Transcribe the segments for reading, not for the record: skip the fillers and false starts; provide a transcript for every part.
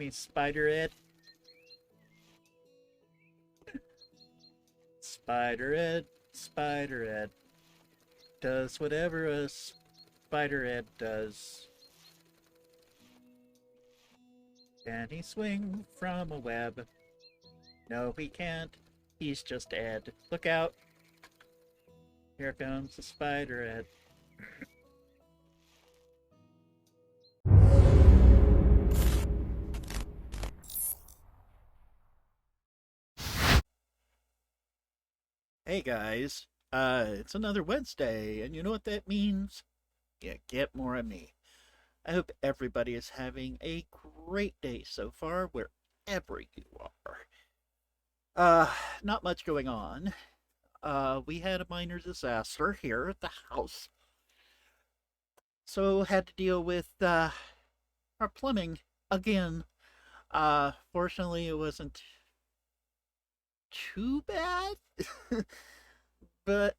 me, Spider Ed. Spider Ed, Spider Ed does whatever a Spider Ed does. Can he swing from a web? No, he can't. He's just Ed. Look out. Here comes the Spider Ed. Hey guys, it's another Wednesday, and you know what that means? You get more of me. I hope everybody is having a great day so far, wherever you are. Not much going on. We had a minor disaster here at the house, so had to deal with, our plumbing again. Fortunately, it wasn't too bad, but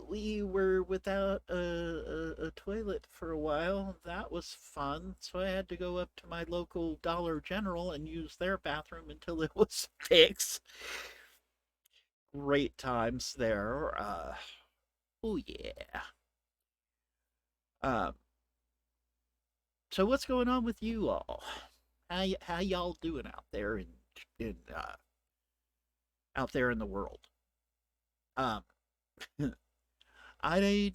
we were without a toilet for a while. That was fun. So I had to go up to my local Dollar General and use their bathroom until it was fixed. Great times there. Oh yeah. Um, so what's going on with you all? How y'all doing in out there in the world? Um, I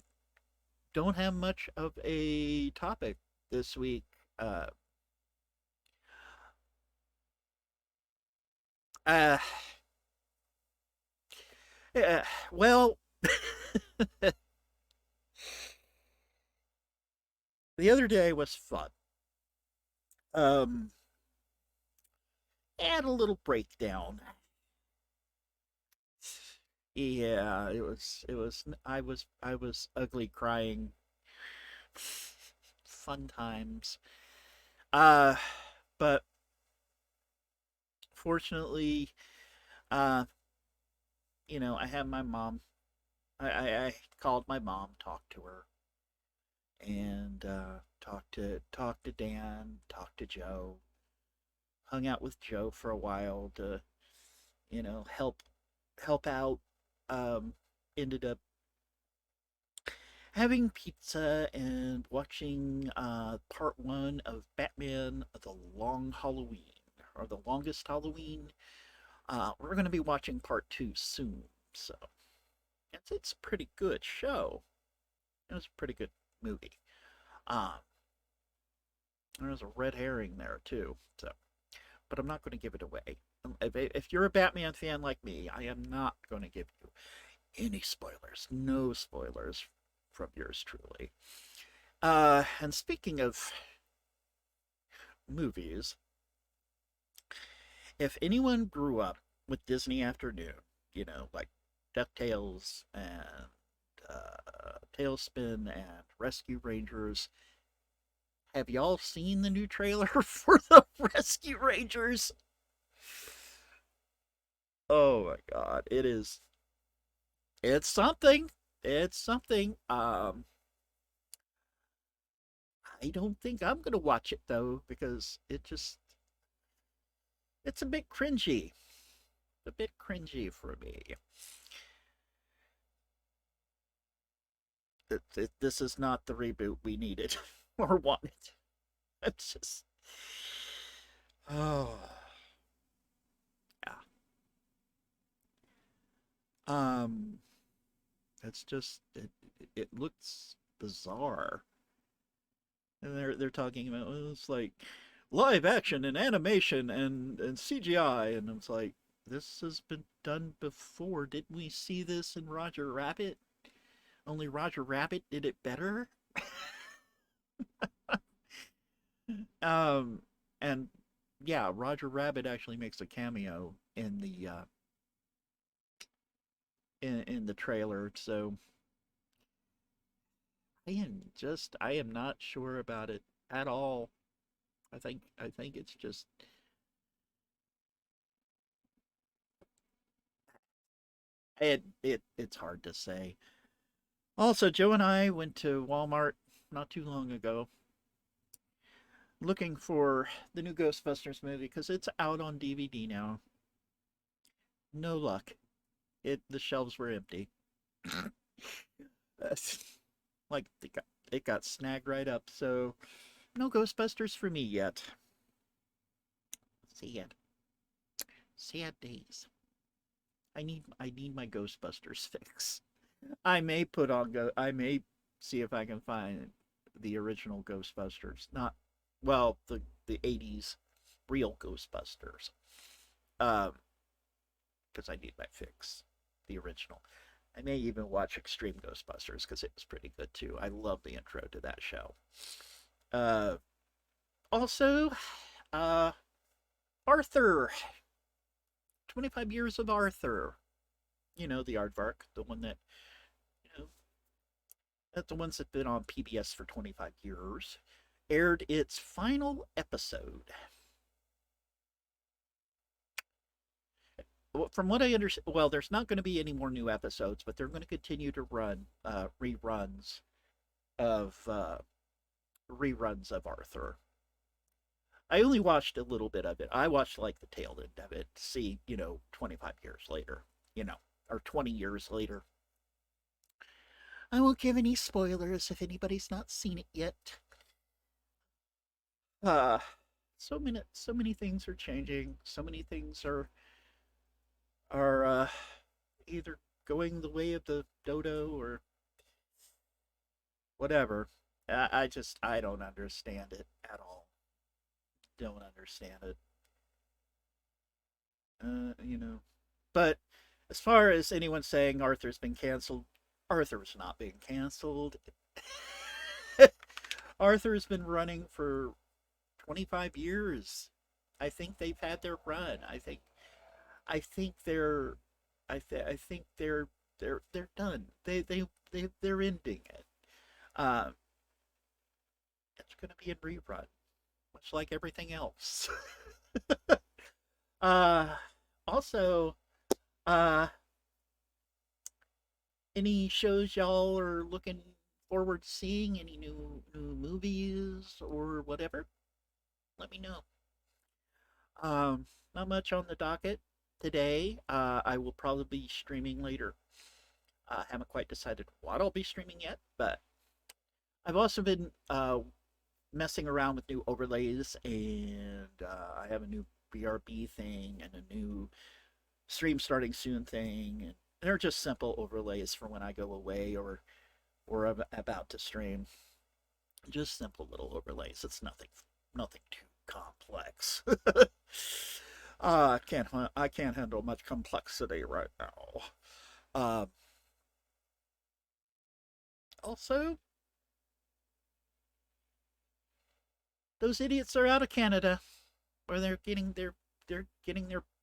don't have much of a topic this week. Uh, uh, well, the other day was fun. Um, and a little breakdown. Yeah, I was ugly crying. Fun times. Uh, but fortunately, uh, I have my mom. I called my mom, talked to her, and talked to Dan, talked to Joe, hung out with Joe for a while to help out. Um, Ended up having pizza and watching part one of Batman: The Long Halloween, or The Longest Halloween. We're going to be watching part two soon, so it's a pretty good show. It was a pretty good movie. Um, there's a red herring there too, so but I'm not going to give it away. If you're a Batman fan like me, I am not going to give you any spoilers. No spoilers from yours truly. And speaking of movies, if anyone grew up with Disney Afternoon, like DuckTales and Tailspin and Rescue Rangers, have y'all seen the new trailer for the Rescue Rangers? Oh my god, it is. It's something. It's something. I don't think I'm gonna watch it though because it's a bit cringy. A bit cringy for me. This is not the reboot we needed or wanted. It's just, oh yeah. Um, it's just it looks bizarre, and they're talking about it's like live action and animation and CGI, and it's like this has been done before. Didn't we see this in Roger Rabbit? Only Roger Rabbit did it better. Um, and yeah, Roger Rabbit actually makes a cameo in the trailer. So I am not sure about it at all. I think it's just it's hard to say. Also, Joe and I went to Walmart not too long ago. looking for the new Ghostbusters movie because it's out on DVD now. No luck. The shelves were empty. Like it got snagged right up. So no Ghostbusters for me yet. Sad, sad days. I need my Ghostbusters fix. I may put on go. I may see if I can find the original Ghostbusters. Not well the '80s real Ghostbusters. Um, because I need my fix. The original. I may even watch Extreme Ghostbusters because it was pretty good too. I love the intro to that show. Uh, also, uh, Arthur. 25 years of Arthur. You know, the aardvark, the one that, you know, that the ones that have been on PBS for 25 years, aired its final episode. From what I understand, well, there's not going to be any more new episodes, but they're going to continue to run of uh, reruns of Arthur. I only watched a little bit of it. I watched like the tail end of it to see, 25 years later, or 20 years later. I won't give any spoilers if anybody's not seen it yet. Uh so many things are changing. So many things are either going the way of the dodo or whatever. I don't understand it at all. Don't understand it. You know. But as far as anyone saying Arthur's been canceled, Arthur's not being canceled. Arthur's been running for 25 years. I think they've had their run. I think they're done. They're ending it. Uh, it's going to be a rerun, much like everything else. uh, also, uh, any shows y'all are looking forward to seeing? Any new movies or whatever? Let me know. Not much on the docket today. I will probably be streaming later. Haven't quite decided what I'll be streaming yet, but I've also been messing around with new overlays, and I have a new BRB thing and a new stream starting soon thing, and they're just simple overlays for when I go away or about to stream. Just simple little overlays. It's nothing too complex. I can't handle much complexity right now. Uh, Also, those idiots are out of Canada, or they're getting their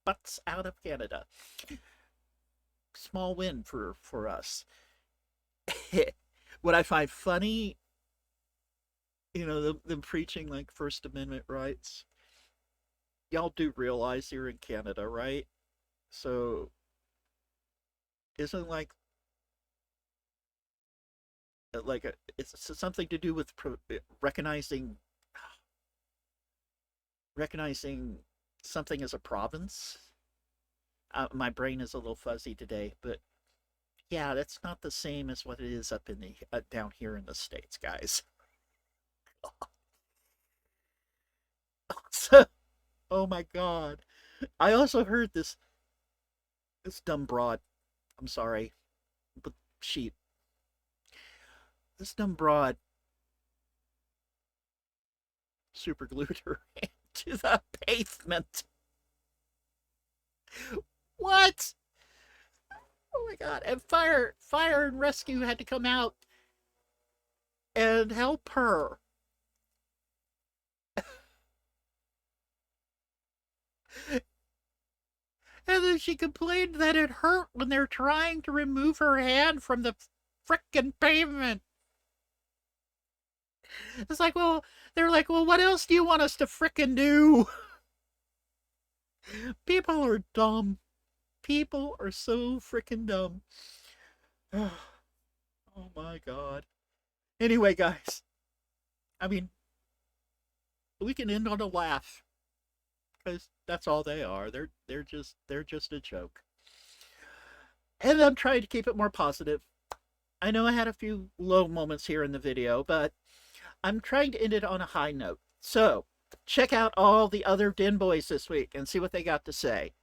butts out of Canada. Small win for us. What I find funny, them preaching like First Amendment rights. Y'all do realize you're in Canada, right? So isn't it's something to do with recognizing something as a province. My brain is a little fuzzy today, but yeah, that's not the same as what it is up in the down here in the states, guys. So, oh my god! I also heard this dumb broad. I'm sorry, but she this dumb broad super glued her hand to the pavement. What? Oh my god! And fire and rescue had to come out and help her. And then she complained that it hurt when they're trying to remove her hand from the frickin' pavement. It's like, well, they're like, well, what else do you want us to frickin' do? People are dumb. People are so frickin' dumb. Oh my god. Anyway, guys, I mean, we can end on a laugh because that's all they are. They're just a joke. And I'm trying to keep it more positive. I know I had a few low moments here in the video, but I'm trying to end it on a high note. So, check out all the other Den Boys this week and see what they got to say.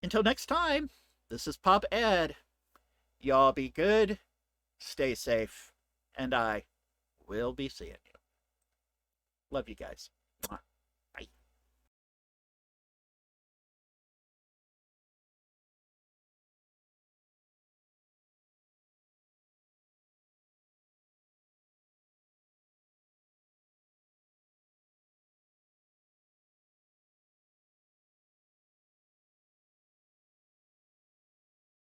Until next time, this is Pop Ed. Y'all be good, stay safe, and I will be seeing you. Love you guys. Mwah.